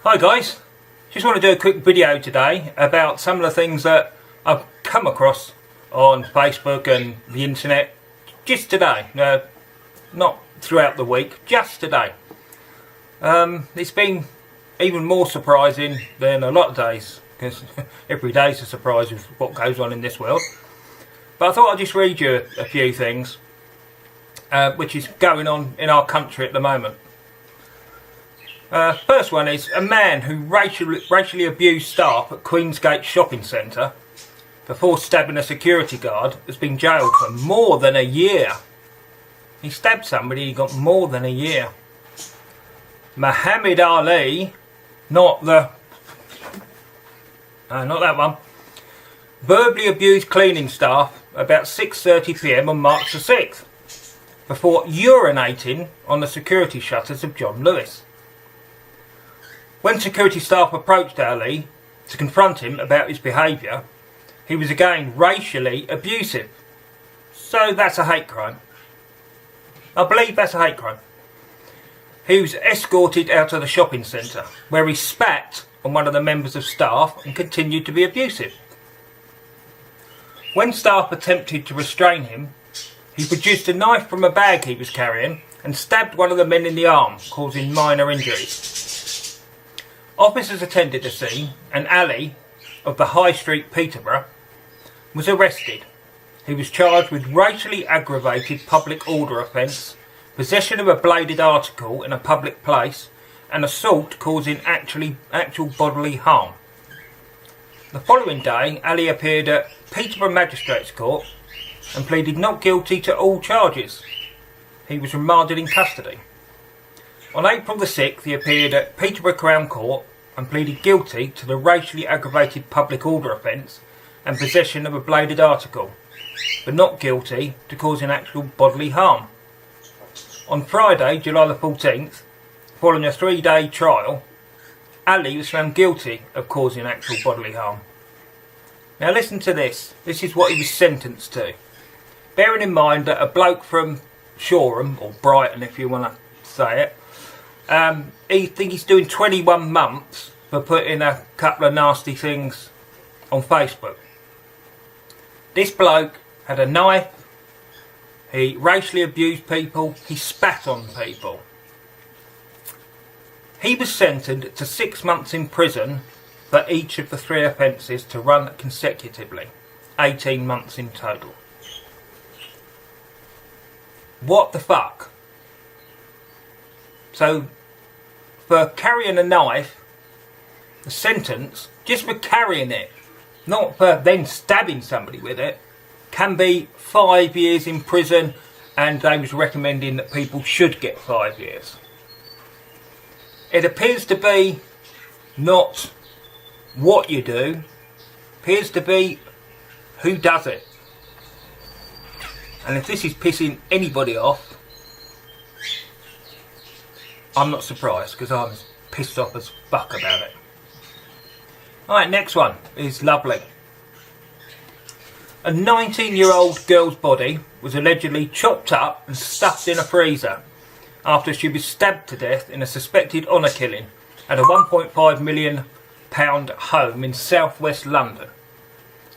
Hi guys, just want to do a quick video today about some of the things that I've come across on Facebook and the internet just today, not throughout the week, just today. It's been even more surprising than a lot of days, because every day is a surprise with what goes on in this world. But I thought I'd just read you a few things which is going on in our country at the moment. First one is a man who racially abused staff at Queensgate Shopping Centre before stabbing a security guard has been jailed for more than a year. He stabbed somebody, he got more than a year. Muhammad Ali, not that one, verbally abused cleaning staff about 6:30 PM on March the 6th before urinating on the security shutters of John Lewis. When security staff approached Ali to confront him about his behaviour, he was again racially abusive. So that's a hate crime. I believe that's a hate crime. He was escorted out of the shopping centre, where he spat on one of the members of staff and continued to be abusive. When staff attempted to restrain him, he produced a knife from a bag he was carrying and stabbed one of the men in the arm, causing minor injuries. Officers attended the scene and Ali, of the High Street, Peterborough, was arrested. He was charged with racially aggravated public order offence, possession of a bladed article in a public place, and assault causing actual bodily harm. The following day, Ali appeared at Peterborough Magistrates Court and pleaded not guilty to all charges. He was remanded in custody. On April the 6th, he appeared at Peterborough Crown Court and pleaded guilty to the racially aggravated public order offence and possession of a bladed article, but not guilty to causing actual bodily harm. On Friday, July the 14th, following a 3-day trial, Ali was found guilty of causing actual bodily harm. Now listen to this. This is what he was sentenced to. Bearing in mind that a bloke from Shoreham, or Brighton if you want to say it, I think he's doing 21 months for putting a couple of nasty things on Facebook. This bloke had a knife, he racially abused people, he spat on people. He was sentenced to 6 months in prison for each of the 3 offences to run consecutively, 18 months in total. What the fuck? So, for carrying a knife, the sentence, just for carrying it, not for then stabbing somebody with it, can be 5 years in prison, and they was recommending that people should get 5 years. It appears to be not what you do, appears to be who does it. And if this is pissing anybody off, I'm not surprised, because I was pissed off as fuck about it. Alright, next one is lovely. A 19-year-old girl's body was allegedly chopped up and stuffed in a freezer after she was stabbed to death in a suspected honour killing at a £1.5 million home in southwest London.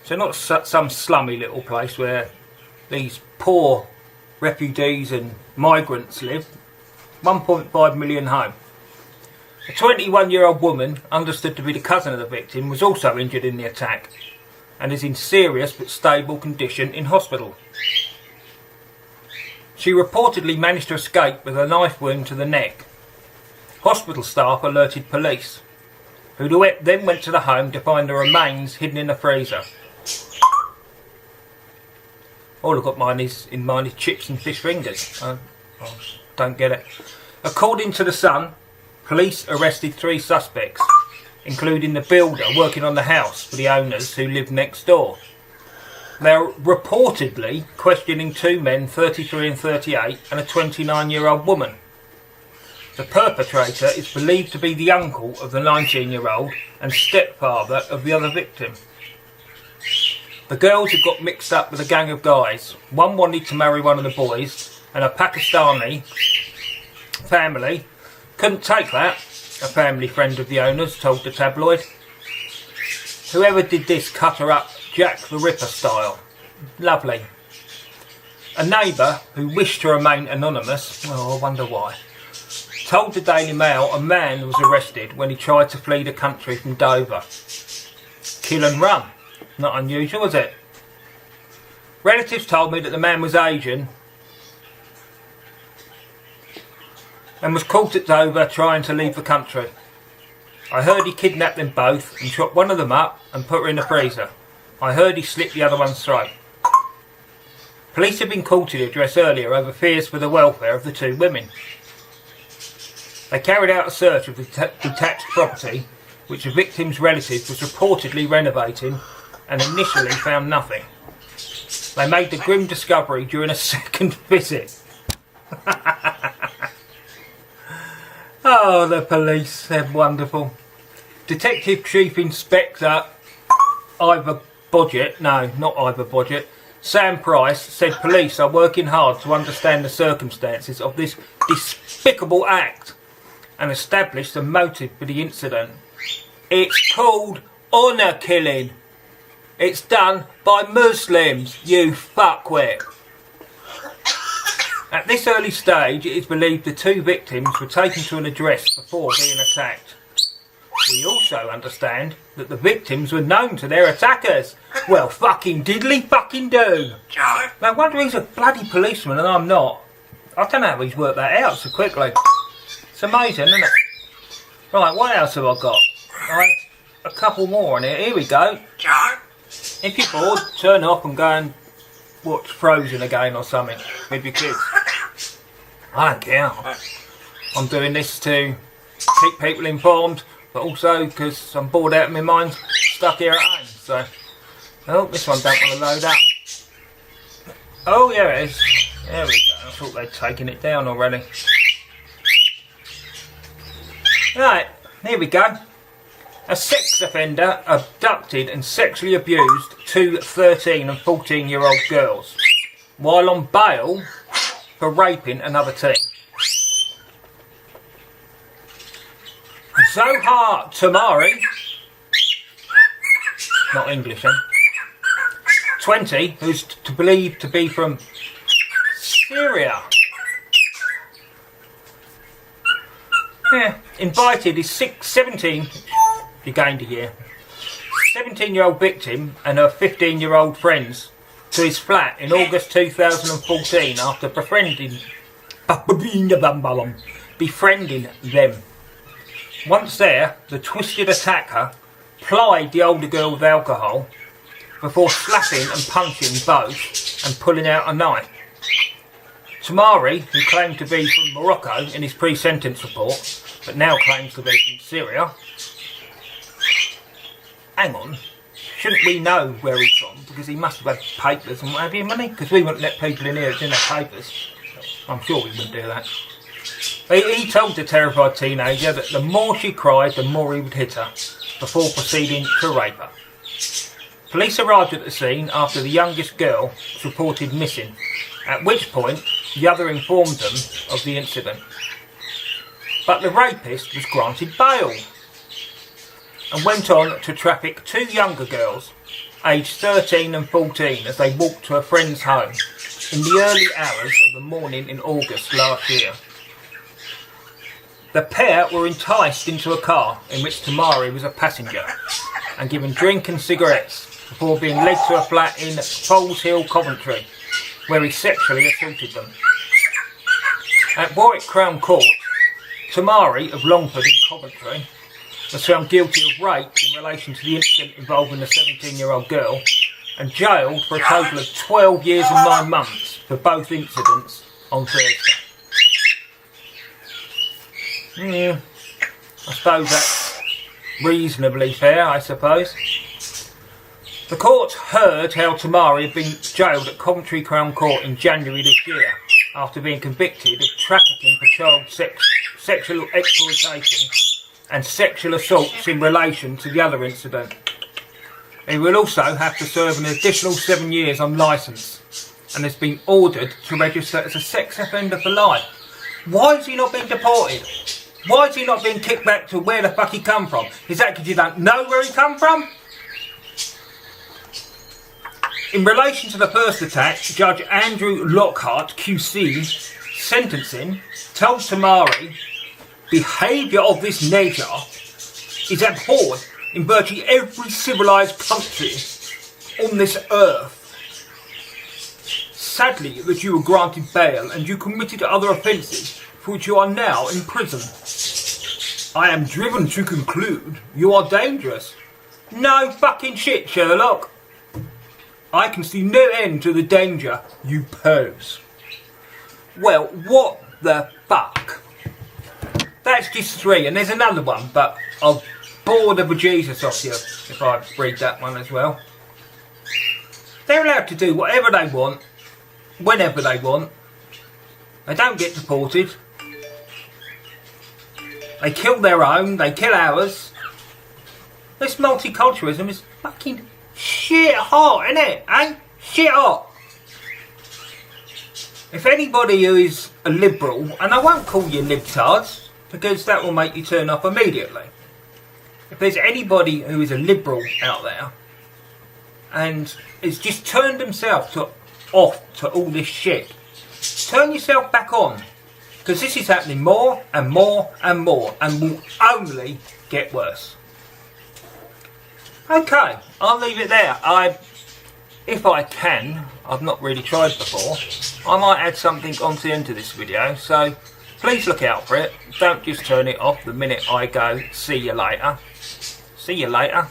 So not some slummy little place where these poor refugees and migrants live. 1.5 million home. A 21-year-old woman, understood to be the cousin of the victim, was also injured in the attack and is in serious but stable condition in hospital. She reportedly managed to escape with a knife wound to the neck. Hospital staff alerted police, who then went to the home to find the remains hidden in a freezer. All I've got in mind is chips and fish fingers. I don't get it. According to The Sun, police arrested 3 suspects, including the builder working on the house for the owners who lived next door. They're reportedly questioning 2 men, 33 and 38, and a 29-year-old woman. The perpetrator is believed to be the uncle of the 19-year-old and stepfather of the other victim. The girls had got mixed up with a gang of guys. One wanted to marry one of the boys, and a Pakistani family couldn't take that a family friend of the owner's told the tabloid. Whoever did this cut her up Jack the Ripper style. Lovely. A neighbour, who wished to remain anonymous, I wonder why, told the Daily Mail a man was arrested when he tried to flee the country from Dover. Kill and run. Not unusual, is it? Relatives told me that the man was Asian and was caught at Dover trying to leave the country. I heard he kidnapped them both and chopped one of them up and put her in the freezer. I heard he slit the other one's throat. Police had been called to the address earlier over fears for the welfare of the two women. They carried out a search of the detached property, which the victim's relative was reportedly renovating, and initially found nothing. They made the grim discovery during a second visit. Oh, the police, they're wonderful. Detective Chief Inspector Ivor Bodgett, no, not Ivor Bodgett, Sam Price said police are working hard to understand the circumstances of this despicable act and establish the motive for the incident. It's called honour killing. It's done by Muslims, you fuckwit. At this early stage, it is believed the two victims were taken to an address before being attacked. We also understand that the victims were known to their attackers. Well, fucking diddly fucking do. No wonder he's a bloody policeman and I'm not. I don't know how he's worked that out so quickly. It's amazing, isn't it? Right, what else have I got? Right, a couple more on here. Here we go. If you're bored, turn off and go and watch Frozen again or something with your kids. I don't care. I'm doing this to keep people informed, but also because I'm bored out of my mind, stuck here at home. So, oh, this one don't want to load up. Oh, yeah, it is. There we go. I thought they'd taken it down already. Right, here we go. A sex offender abducted and sexually abused two 13 and 14-year-old girls while on bail for raping another teen. Zohar Tamari, not English, 20, who's believed to be from Syria. Yeah, invited his 17, he gained a year, 17-year-old victim and her 15-year-old friends to his flat in August 2014 after befriending them. Once there, the twisted attacker plied the older girl with alcohol before slapping and punching both and pulling out a knife. Tamari, who claimed to be from Morocco in his pre-sentence report, but now claims to be from Syria. Hang on, shouldn't we know where he's from? Because he must have had papers and what have you, money? Because we wouldn't let people in here that didn't have papers. I'm sure we wouldn't do that. He told the terrified teenager that the more she cried, the more he would hit her, before proceeding to rape her. Police arrived at the scene after the youngest girl was reported missing, at which point the other informed them of the incident. But the rapist was granted bail and went on to traffic two younger girls, aged 13 and 14, as they walked to a friend's home in the early hours of the morning in August last year. The pair were enticed into a car in which Tamari was a passenger and given drink and cigarettes before being led to a flat in Falls Hill, Coventry, where he sexually assaulted them. At Warwick Crown Court, Tamari of Longford in Coventry was found guilty of rape in relation to the incident involving the 17-year-old girl and jailed for a total of 12 years and 9 months for both incidents on Thursday. I suppose that's reasonably fair, I suppose. The court heard how Tamari had been jailed at Coventry Crown Court in January this year after being convicted of trafficking for child sexual exploitation and sexual assaults in relation to the other incident. He will also have to serve an additional 7 years on licence and has been ordered to register as a sex offender for life. Why has he not been deported? Why is he not being kicked back to where the fuck he come from? Is that because you don't know where he come from? In relation to the first attack, Judge Andrew Lockhart, QC, sentencing, tells Tamari behaviour of this nature is abhorred in virtually every civilised country on this earth. Sadly, that you were granted bail and you committed other offences for which you are now in prison. I am driven to conclude you are dangerous. No fucking shit, Sherlock. I can see no end to the danger you pose. Well, what the fuck? That's just 3, and there's another one, but I'll bore the bejesus off you if I read that one as well. They're allowed to do whatever they want, whenever they want. They don't get deported. They kill their own, they kill ours. This multiculturalism is fucking shit hot, isn't it? Eh? Shit hot. If anybody who is a liberal, and I won't call you libtards, because that will make you turn off immediately. If there's anybody who is a liberal out there, and has just turned themselves off to all this shit, turn yourself back on. Because this is happening more and more and more, and will only get worse. Okay, I'll leave it there. If I can, I've not really tried before, I might add something onto the end of this video, so please look out for it. Don't just turn it off the minute I go, see you later. See you later.